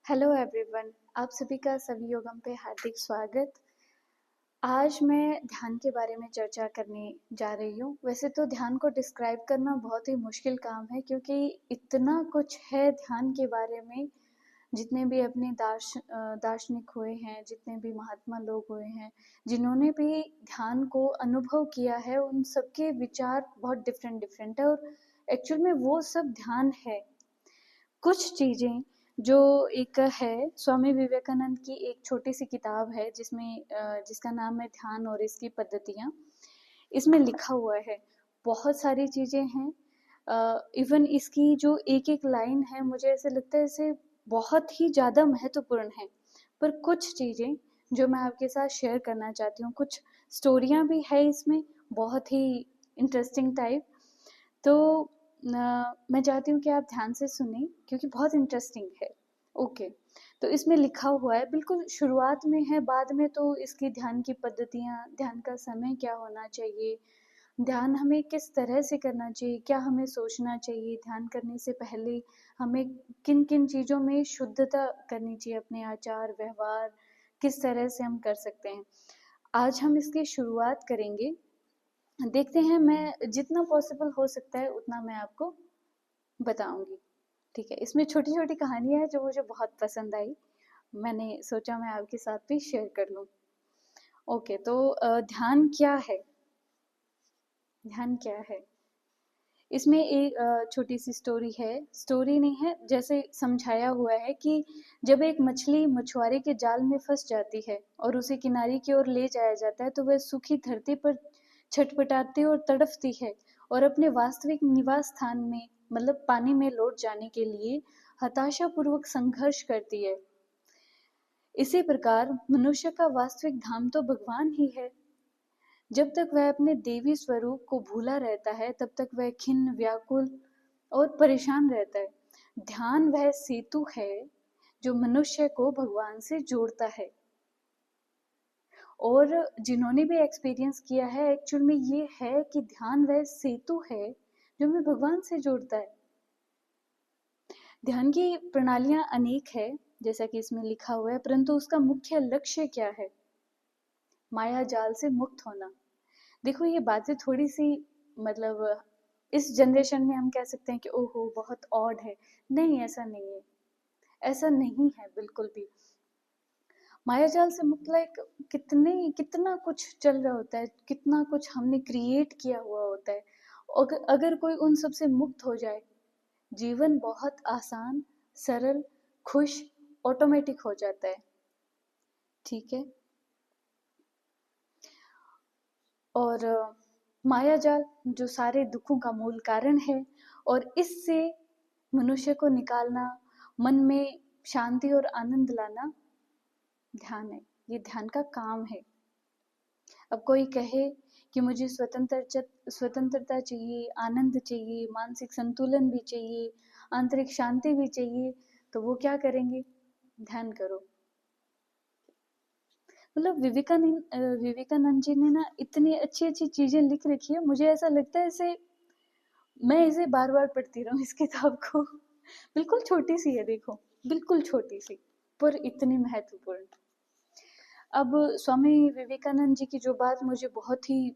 Hello everyone, आप सभी का सभी योगम पे हार्दिक स्वागत। आज मैं ध्यान के बारे में चर्चा करने जा रही हूँ। वैसे तो ध्यान को डिस्क्राइब करना बहुत ही मुश्किल काम है क्योंकि इतना कुछ है ध्यान के बारे में। जितने भी अपने दार्शनिक हुए हैं, जितने भी महात्मा लोग हुए हैं, जिन्होंने भी ध्यान को अनुभव किया है, उन सबके विचार बहुत डिफरेंट डिफरेंट है और एक्चुअल में वो सब ध्यान है। कुछ चीजें जो एक है, स्वामी विवेकानंद की एक छोटी सी किताब है जिसका नाम है ध्यान और इसकी पद्धतियां। इसमें लिखा हुआ है बहुत सारी चीजें हैं। इवन इसकी जो एक एक लाइन है, मुझे ऐसे लगता है इसे बहुत ही ज्यादा महत्वपूर्ण है। पर कुछ चीजें जो मैं आपके साथ शेयर करना चाहती हूँ, कुछ स्टोरियां भी है इसमें बहुत ही इंटरेस्टिंग टाइप। तो मैं चाहती हूँ कि आप ध्यान से सुने क्योंकि बहुत इंटरेस्टिंग है। ओके, तो इसमें लिखा हुआ है, बिल्कुल शुरुआत में है, बाद में तो इसकी ध्यान की पद्धतियाँ, ध्यान का समय क्या होना चाहिए, ध्यान हमें किस तरह से करना चाहिए, क्या हमें सोचना चाहिए, ध्यान करने से पहले हमें किन किन चीज़ों में शुद्धता करनी चाहिए, अपने आचार व्यवहार किस तरह से हम कर सकते हैं। आज हम इसकी शुरुआत करेंगे। देखते हैं, मैं जितना पॉसिबल हो सकता है उतना मैं आपको बताऊंगी। ठीक है, इसमें छोटी छोटी कहानियां हैं जो मुझे बहुत पसंद आई। मैंने सोचा मैं आपके साथ भी शेयर कर लूं। ओके, तो ध्यान क्या है? ध्यान क्या है? इसमें एक छोटी सी स्टोरी है, स्टोरी नहीं है, जैसे समझाया हुआ है कि जब एक मछली मछुआरे के जाल में फंस जाती है और उसे किनारे की ओर ले जाया जाता है, तो वह सूखी धरती पर छटपटाती और तड़फती है और अपने वास्तविक निवास स्थान में, मतलब पानी में लौट जाने के लिए हताशा पूर्वक संघर्ष करती है। इसी प्रकार मनुष्य का वास्तविक धाम तो भगवान ही है। जब तक वह अपने देवी स्वरूप को भूला रहता है, तब तक वह खिन्न, व्याकुल और परेशान रहता है। ध्यान वह सेतु है जो मनुष्य को भगवान से जोड़ता है। और जिन्होंने भी एक्सपीरियंस किया है, एक्चुअल में ये है कि ध्यान वह सेतु है जो हमें भगवान से जोड़ता है। ध्यान की प्रणालियां अनेक है, जैसा कि इसमें लिखा हुआ है, परंतु उसका मुख्य लक्ष्य क्या है? माया जाल से मुक्त होना। देखो, ये बातें थोड़ी सी, मतलब इस जनरेशन में हम कह सकते हैं कि ओहो बहुत ऑड है। नहीं, ऐसा नहीं है, ऐसा नहीं है बिल्कुल भी। मायाजाल से मुक्त, लाइक कितना कुछ चल रहा होता है, कितना कुछ हमने क्रिएट किया हुआ होता है। अगर कोई उन सब से मुक्त हो जाए, जीवन बहुत आसान, सरल, खुश, ऑटोमेटिक हो जाता है। ठीक है। और मायाजाल जो सारे दुखों का मूल कारण है, और इससे मनुष्य को निकालना, मन में शांति और आनंद लाना ध्यान है। ये ध्यान का काम है। अब कोई कहे कि मुझे स्वतंत्रता चाहिए, आनंद चाहिए, मानसिक संतुलन भी चाहिए, आंतरिक शांति भी चाहिए, तो वो क्या करेंगे? ध्यान करो। मतलब विवेकानंद जी ने ना इतनी अच्छी अच्छी चीजें लिख रखी है, मुझे ऐसा लगता है इसे मैं इसे बार बार पढ़ती रहूं, इस किताब को। बिल्कुल छोटी सी है, देखो, बिल्कुल छोटी सी, पर इतनी महत्वपूर्ण। अब स्वामी विवेकानंद जी की जो बात मुझे बहुत ही,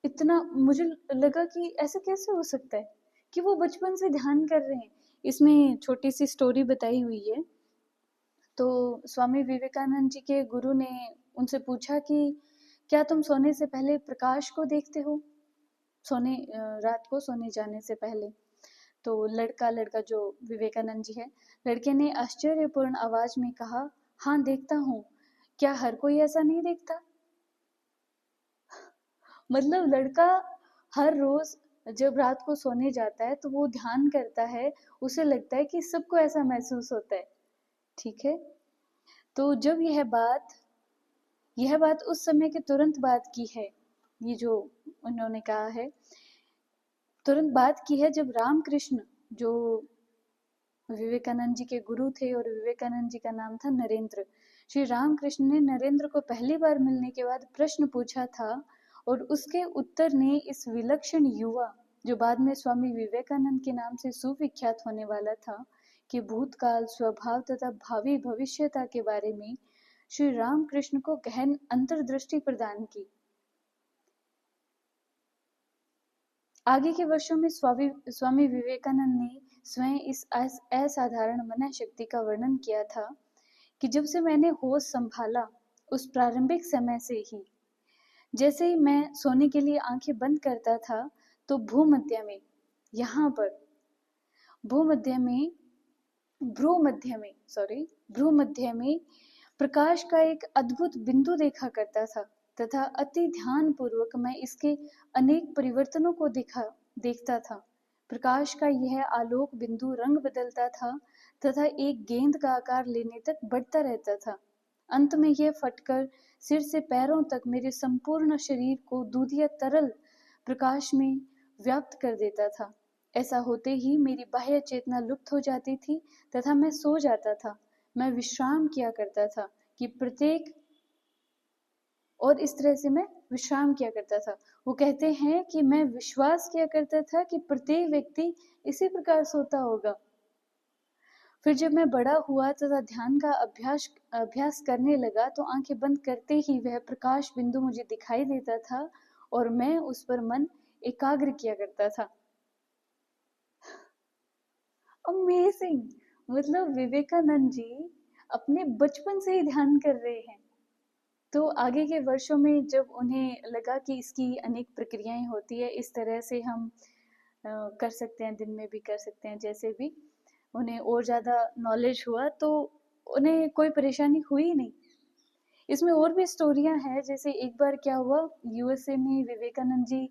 इतना मुझे लगा कि ऐसे कैसे हो सकता है कि वो बचपन से ध्यान कर रहे हैं। इसमें छोटी सी स्टोरी बताई हुई है। तो स्वामी विवेकानंद जी के गुरु ने उनसे पूछा कि क्या तुम सोने से पहले प्रकाश को देखते हो? रात को सोने जाने से पहले। तो लड़का लड़का जो विवेकानंद जी है, लड़के ने आश्चर्यपूर्ण आवाज में कहा, हाँ देखता हूँ, क्या हर कोई ऐसा नहीं देखता? मतलब लड़का हर रोज जब रात को सोने जाता है तो वो ध्यान करता है, उसे लगता है कि सबको ऐसा महसूस होता है। ठीक है। तो जब यह बात उस समय के तुरंत बाद की है, ये जो उन्होंने कहा है, तुरंत बाद की है, जब रामकृष्ण, जो विवेकानंद जी के गुरु थे, और विवेकानंद जी का नाम था नरेंद्र, श्री रामकृष्ण ने नरेंद्र को पहली बार मिलने के बाद प्रश्न पूछा था, और उसके उत्तर ने इस विलक्षण युवा, जो बाद में स्वामी विवेकानंद के नाम से सुविख्यात होने वाला था, कि भूतकाल, स्वभाव तथा भावी भविष्यता के बारे में श्री रामकृष्ण को गहन अंतर्दृष्टि प्रदान की। आगे के वर्षों में स्वामी विवेकानंद ने स्वयं इस असाधारण मन शक्ति का वर्णन किया था कि जब से मैंने होश संभाला, उस प्रारंभिक समय से ही जैसे ही मैं सोने के लिए आंखें बंद करता था तो भूमध्य में, यहाँ पर भूमध्य में प्रकाश का एक अद्भुत बिंदु देखा करता था तथा अति ध्यान पूर्वक मैं इसके अनेक परिवर्तनों को देखता था। प्रकाश का यह आलोक बिंदु रंग बदलता था तथा एक गेंद का आकार लेने तक बढ़ता रहता था। अंत में यह फटकर सिर से पैरों तक मेरे संपूर्ण शरीर को दूधिया तरल प्रकाश में व्याप्त कर देता था। ऐसा होते ही मेरी बाह्य चेतना लुप्त हो जाती थी तथा मैं सो जाता था। मैं विश्राम किया करता था कि प्रत्येक और इस तरह से मैं विश्राम किया करता था। वो कहते हैं कि मैं विश्वास किया करता था कि प्रत्येक व्यक्ति इसी प्रकार सोता होगा। फिर जब मैं बड़ा हुआ तथा ध्यान का अभ्यास करने लगा तो आंखें बंद करते ही वह प्रकाश बिंदु मुझे दिखाई देता था और मैं उस पर मन एकाग्र किया करता था। अमेजिंग! मतलब विवेकानंद जी अपने बचपन से ही ध्यान कर रहे हैं। तो आगे के वर्षों में जब उन्हें लगा कि इसकी अनेक प्रक्रियाएं होती है, इस तरह से हम कर सकते हैं, दिन में भी कर सकते हैं, जैसे भी उन्हें और ज़्यादा नॉलेज हुआ तो उन्हें कोई परेशानी हुई नहीं। इसमें और भी स्टोरियां हैं, जैसे एक बार क्या हुआ, यूएसए में विवेकानंद जी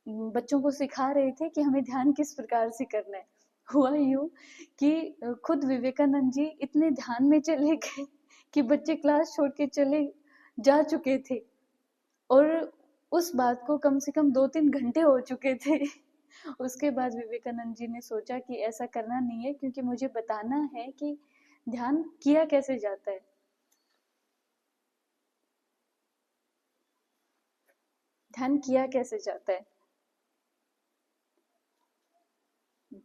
बच्चों को सिखा रहे थे कि हमें ध्यान किस प्रकार से करना है। हुआ यूं कि खुद विवेकानंद जी इतने ध्यान में चले गए कि बच्चे क्लास छोड़ के चले जा चुके थे और उस बात को कम से कम 2-3 घंटे हो चुके थे। उसके बाद विवेकानंद जी ने सोचा कि ऐसा करना नहीं है, क्योंकि मुझे बताना है कि ध्यान किया कैसे जाता है। ध्यान किया कैसे जाता है।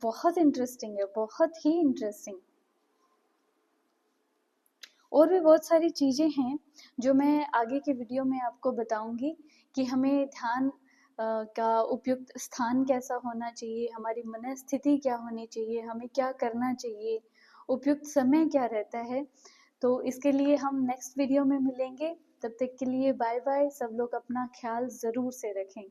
बहुत इंटरेस्टिंग है, बहुत ही इंटरेस्टिंग। और भी बहुत सारी चीजें हैं जो मैं आगे के वीडियो में आपको बताऊंगी कि हमें ध्यान का उपयुक्त स्थान कैसा होना चाहिए, हमारी मनस्थिति क्या होनी चाहिए, हमें क्या करना चाहिए, उपयुक्त समय क्या रहता है। तो इसके लिए हम नेक्स्ट वीडियो में मिलेंगे। तब तक के लिए बाय बाय। सब लोग अपना ख्याल जरूर से रखें।